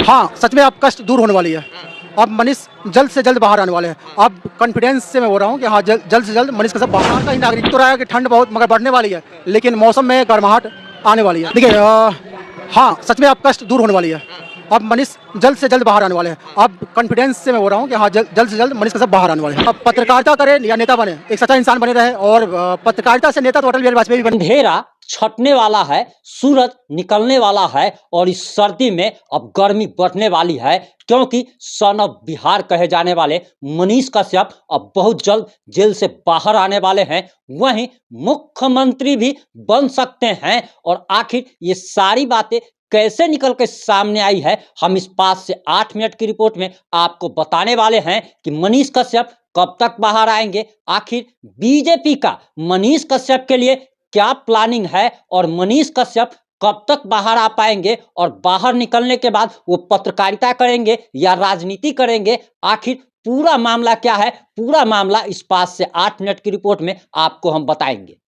हाँ, सच में अब कष्ट दूर होने वाली है। अब मनीष जल्द से जल्द बाहर आने वाले हैं। अब कॉन्फिडेंस से मैं बोल रहा हूँ कि हाँ, जल्द से जल्द मनीष कश्यप बाहर का ही नागरिक तो रहा है कि ठंड बहुत मगर बढ़ने वाली है, लेकिन मौसम में गर्माहट आने वाली है। देखिए हाँ, सच में अब कष्ट दूर होने वाली है। अब मनीष जल्द से जल्द बाहर आने वाले हैं। अब कॉन्फिडेंस से मैं बोल रहा हूँ कि हाँ, जल्द से जल्द मनीष कश्यप बाहर आने वाले हैं। अब पत्रकारिता करें या नेता बने, एक सच्चा इंसान बने रहे और पत्रकारिता से नेता तो अटल बिहारी वाजपेयी भी बने। अंधेरा छटने वाला है, सूरज निकलने वाला है और इस सर्दी में अब गर्मी बढ़ने वाली है, क्योंकि सन ऑफ बिहार कहे जाने वाले मनीष कश्यप अब बहुत जल्द जेल से बाहर आने वाले हैं। वहीं मुख्यमंत्री भी बन सकते हैं। और आखिर ये सारी बातें कैसे निकल के सामने आई है, हम इस 5 से 8 मिनट की रिपोर्ट में आपको बताने वाले हैं कि मनीष कश्यप कब तक बाहर आएंगे, आखिर बीजेपी का मनीष कश्यप के लिए क्या प्लानिंग है और मनीष कश्यप कब तक बाहर आ पाएंगे और बाहर निकलने के बाद वो पत्रकारिता करेंगे या राजनीति करेंगे, आखिर पूरा मामला क्या है, पूरा मामला इस 5 से 8 मिनट की रिपोर्ट में आपको हम बताएंगे।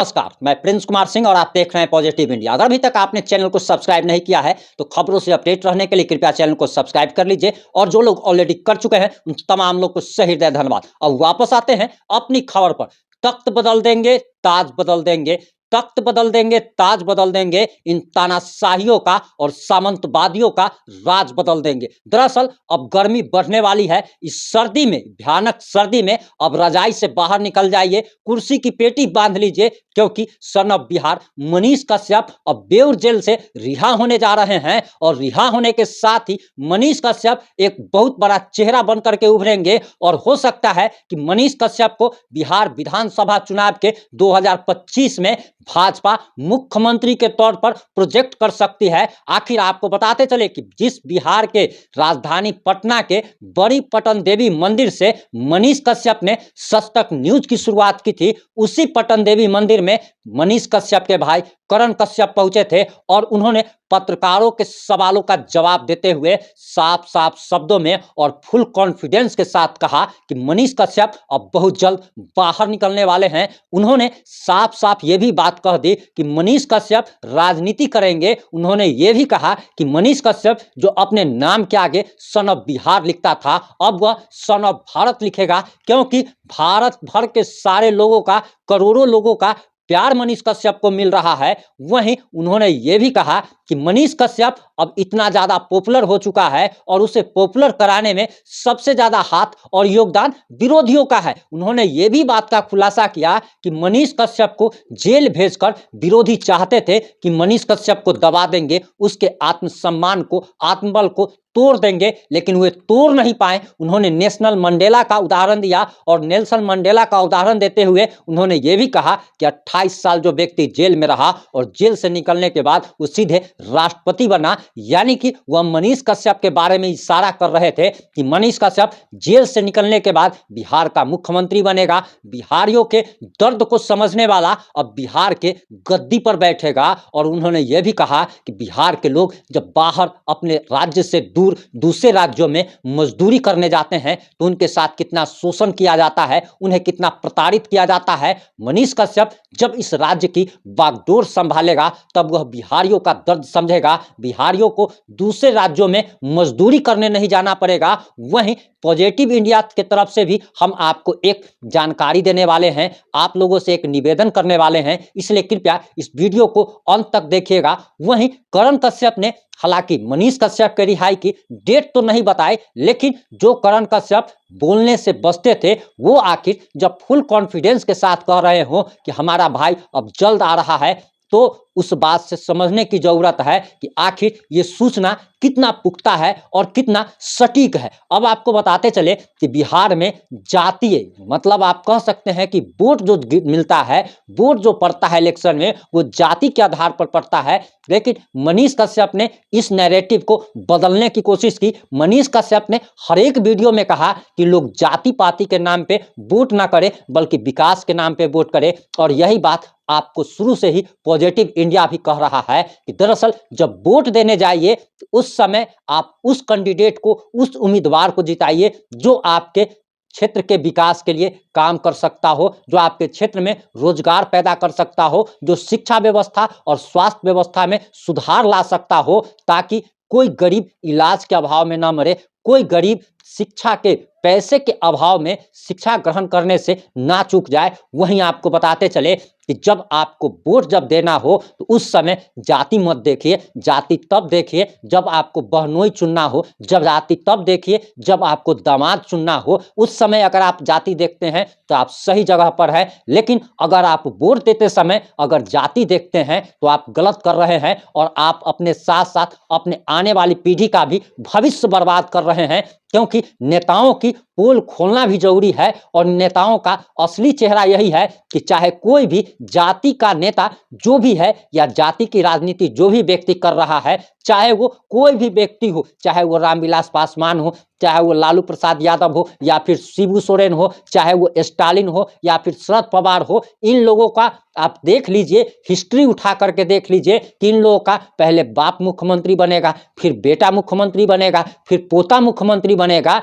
नमस्कार, मैं प्रिंस कुमार सिंह और आप देख रहे हैं पॉजिटिव इंडिया। अगर अभी तक आपने चैनल को सब्सक्राइब नहीं किया है तो खबरों से अपडेट रहने के लिए कृपया चैनल को सब्सक्राइब कर लीजिए, और जो लोग ऑलरेडी कर चुके हैं उन तमाम लोग को सही हृदय धन्यवाद। अब वापस आते हैं अपनी खबर पर। तख्त बदल देंगे, ताज बदल देंगे, तख्त बदल देंगे, ताज बदल देंगे, इन तानाशाहियों का और सामंतवादियों का राज बदल देंगे। दरअसल अब गर्मी बढ़ने वाली है। इस सर्दी में, भयानक सर्दी में अब रजाई से बाहर निकल जाइए, कुर्सी की पेटी बांध लीजिए, क्योंकि सन ऑफ बिहार मनीष कश्यप अब बेउर जेल से रिहा होने जा रहे हैं। और रिहा होने के साथ ही मनीष कश्यप एक बहुत बड़ा चेहरा बनकर के उभरेंगे और हो सकता है कि मनीष कश्यप को बिहार विधानसभा चुनाव के 2025 में भाजपा मुख्यमंत्री के तौर पर प्रोजेक्ट कर सकती है। आखिर आपको बताते चले कि जिस बिहार के राजधानी पटना के बड़ी पटन देवी मंदिर से मनीष कश्यप ने सच तक न्यूज की शुरुआत की थी, उसी पटन देवी मंदिर में मनीष कश्यप के भाई करण कश्यप पहुंचे थे और उन्होंने पत्रकारों के सवालों का जवाब देते हुए साफ साफ शब्दों में और फुल कॉन्फिडेंस के साथ कहा कि मनीष कश्यप अब बहुत जल्द बाहर निकलने वाले हैं। उन्होंने साफ साफ ये भी बात कह दी कि मनीष कश्यप राजनीति करेंगे। उन्होंने ये भी कहा कि मनीष कश्यप जो अपने नाम के आगे सन ऑफ बिहार लिखता था, अब वह सन ऑफ भारत लिखेगा, क्योंकि भारत भर के सारे लोगों का, करोड़ों लोगों का प्यार मनीष कश्यप को मिल रहा है। वहीं उन्होंने ये भी कहा कि मनीष कश्यप अब इतना ज्यादा पॉपुलर हो चुका है और उसे पॉपुलर कराने में सबसे ज्यादा हाथ और योगदान विरोधियों का है। उन्होंने ये भी बात का खुलासा किया कि मनीष कश्यप को जेल भेजकर विरोधी चाहते थे कि मनीष कश्यप को दबा देंगे, उसके आत्मसम्मान को, आत्मबल को तोड़ देंगे, लेकिन वे तोड़ नहीं पाए। उन्होंने नेशनल मंडेला का उदाहरण दिया और नेल्सन मंडेला का उदाहरण देते हुए उन्होंने ये भी कहा कि 28 साल जो व्यक्ति जेल में रहा और जेल से निकलने के बाद वो सीधे राष्ट्रपति बना, यानी कि वह मनीष कश्यप के बारे में इशारा कर रहे थे कि मनीष कश्यप जेल से निकलने के बाद बिहार का मुख्यमंत्री बनेगा, बिहारियों के दर्द को समझने वाला अब बिहार के गद्दी पर बैठेगा। और उन्होंने ये भी कहा कि बिहार के लोग जब बाहर अपने राज्य से दूर दूसरे राज्यों में मजदूरी करने जाते हैं तो उनके साथ कितना शोषण किया जाता है, उन्हें कितना प्रताड़ित किया जाता है। मनीष कश्यप जब इस राज्य की बागडोर संभालेगा तब वह बिहारियों का दर्द समझेगा, बिहारियों को दूसरे राज्यों में मजदूरी करने नहीं जाना पड़ेगा। वहीं पॉजिटिव इंडिया की तरफ से भी हम आपको एक जानकारी देने वाले हैं, आप लोगों से एक निवेदन करने वाले हैं, इसलिए कृपया इस वीडियो को अंत तक देखिएगा। वहीं करण कश्यप ने हालांकि मनीष कश्यप के रिहाई की डेट तो नहीं बताई, लेकिन जो करण कश्यप बोलने से बचते थे वो आखिर जब फुल कॉन्फिडेंस के साथ कह रहे हो कि हमारा भाई अब जल्द आ रहा है, तो उस बात से समझने की जरूरत है कि आखिर ये सूचना कितना पुख्ता है और कितना सटीक है। अब आपको बताते चले कि बिहार में जातीय, मतलब आप कह सकते हैं कि वोट जो मिलता है, वोट जो पड़ता है इलेक्शन में, वो जाति के आधार पर पड़ता है। लेकिन मनीष कश्यप ने इस नैरेटिव को बदलने की कोशिश की। मनीष कश्यप ने हर एक वीडियो में कहा कि लोग जाति पाति के नाम पे वोट ना करें बल्कि विकास के नाम पे वोट करें। और यही बात आपको शुरू से ही पॉजिटिव इंडिया भी कह रहा है कि दरअसल जब वोट देने जाइए उस समय आप उस कैंडिडेट को, उस उम्मीदवार को जिताइए जो आपके क्षेत्र के विकास के लिए काम कर सकता हो, जो आपके क्षेत्र में रोजगार पैदा कर सकता हो, जो शिक्षा व्यवस्था और स्वास्थ्य व्यवस्था में सुधार ला सकता हो, ताकि कोई गरीब इलाज के अभाव में ना मरे, कोई गरीब शिक्षा के पैसे के अभाव में शिक्षा ग्रहण करने से ना चूक जाए। वहीं आपको बताते चले कि जब आपको वोट जब देना हो तो उस समय जाति मत देखिए, जाति तब देखिए जब आपको बहनोई चुनना हो, जब जाति तब देखिए जब आपको दामाद चुनना हो। उस समय अगर आप जाति देखते हैं तो आप सही जगह पर हैं, लेकिन अगर आप वोट देते समय अगर जाति देखते हैं तो आप गलत कर रहे हैं और आप अपने साथ साथ अपने आने वाली पीढ़ी का भी भविष्य बर्बाद कर रहे हैं। क्योंकि नेताओं की पोल खोलना भी जरूरी है और नेताओं का असली चेहरा यही है कि चाहे कोई भी जाति का नेता जो भी है या जाति की राजनीति जो भी व्यक्ति कर रहा है, चाहे वो कोई भी व्यक्ति हो, चाहे वो रामविलास पासवान हो, चाहे वो लालू प्रसाद यादव हो या फिर शिबू सोरेन हो, चाहे वो स्टालिन हो या फिर शरद पवार हो, इन लोगों का आप देख लीजिए, हिस्ट्री उठा करके देख लीजिए कि इन लोगों का पहले बाप मुख्यमंत्री बनेगा, फिर बेटा मुख्यमंत्री बनेगा, फिर पोता मुख्यमंत्री बनेगा।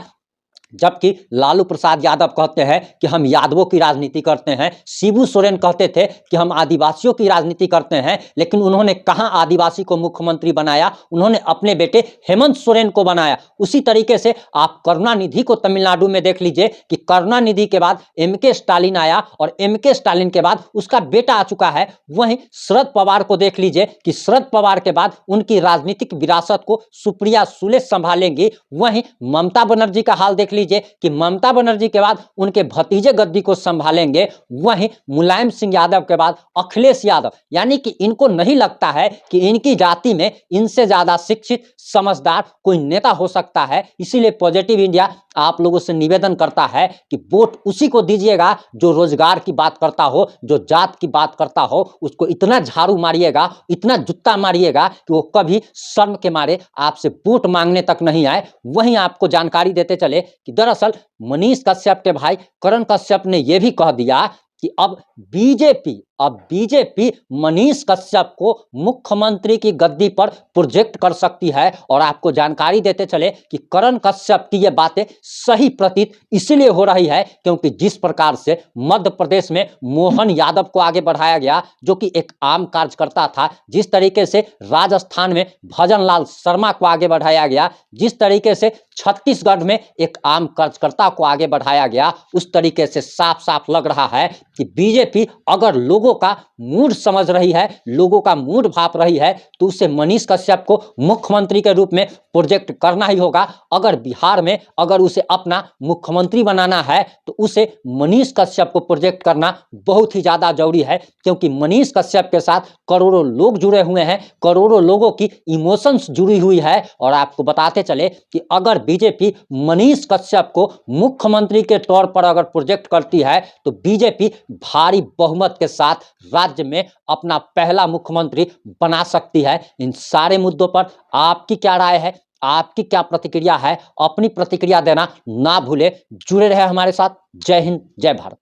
जबकि लालू प्रसाद यादव कहते हैं कि हम यादवों की राजनीति करते हैं, शिबू सोरेन कहते थे कि हम आदिवासियों की राजनीति करते हैं, लेकिन उन्होंने कहां आदिवासी को मुख्यमंत्री बनाया, उन्होंने अपने बेटे हेमंत सोरेन को बनाया। उसी तरीके से आप करुणानिधि को तमिलनाडु में देख लीजिए कि करुणानिधि के बाद एमके स्टालिन आया और एमके स्टालिन के बाद उसका बेटा आ चुका है। वहीं शरद पवार को देख लीजिए कि शरद पवार के बाद उनकी राजनीतिक विरासत को सुप्रिया सुले संभालेंगी। वहीं ममता बनर्जी का हाल देख लीजिए कि ममता बनर्जी के बाद उनके भतीजे गद्दी को संभालेंगे। वहीं मुलायम सिंह यादव के बाद अखिलेश यादव, यानी कि इनको नहीं लगता है कि इनकी जाति में इनसे ज्यादा शिक्षित समझदार कोई नेता हो सकता है। इसीलिए पॉजिटिव इंडिया आप लोगों से निवेदन करता है कि वोट उसी को दीजिएगा जो रोजगार की बात करता हो, जो जात की बात करता हो। उसको इतना झाड़ू मारिएगा, इतना जूता मारिएगा कि वो कभी शर्म के मारे आपसे वोट मांगने तक नहीं आए। वहीं आपको जानकारी देते चले कि दरअसल मनीष कश्यप के भाई करण कश्यप ने यह भी कह दिया कि अब बीजेपी मनीष कश्यप को मुख्यमंत्री की गद्दी पर प्रोजेक्ट कर सकती है। और आपको जानकारी देते चले कि करण कश्यप की ये बातें सही प्रतीत इसलिए हो रही है क्योंकि जिस प्रकार से मध्य प्रदेश में मोहन यादव को आगे बढ़ाया गया, जो कि एक आम कार्यकर्ता था, जिस तरीके से राजस्थान में भजन लाल शर्मा को आगे बढ़ाया गया, जिस तरीके से छत्तीसगढ़ में एक आम कार्यकर्ता को आगे बढ़ाया गया, उस तरीके से साफ साफ लग रहा है कि बीजेपी अगर लोगों का मूड समझ रही है, लोगों का मूड भाप रही है, तो उसे मनीष कश्यप को मुख्यमंत्री के रूप में प्रोजेक्ट करना ही होगा। अगर बिहार में अगर उसे अपना मुख्यमंत्री बनाना है तो उसे मनीष कश्यप को प्रोजेक्ट करना बहुत ही ज्यादा जरूरी है, क्योंकि मनीष कश्यप के साथ करोड़ों लोग जुड़े हुए हैं, करोड़ों लोगों की इमोशंस जुड़ी हुई है। और आपको बताते चले कि अगर बीजेपी मनीष कश्यप को मुख्यमंत्री के तौर पर अगर प्रोजेक्ट करती है तो बीजेपी भारी बहुमत के साथ राज्य में अपना पहला मुख्यमंत्री बना सकती है। इन सारे मुद्दों पर आपकी क्या राय है, आपकी क्या प्रतिक्रिया है? अपनी प्रतिक्रिया देना ना भूले। जुड़े रहे हमारे साथ। जय हिंद, जय भारत।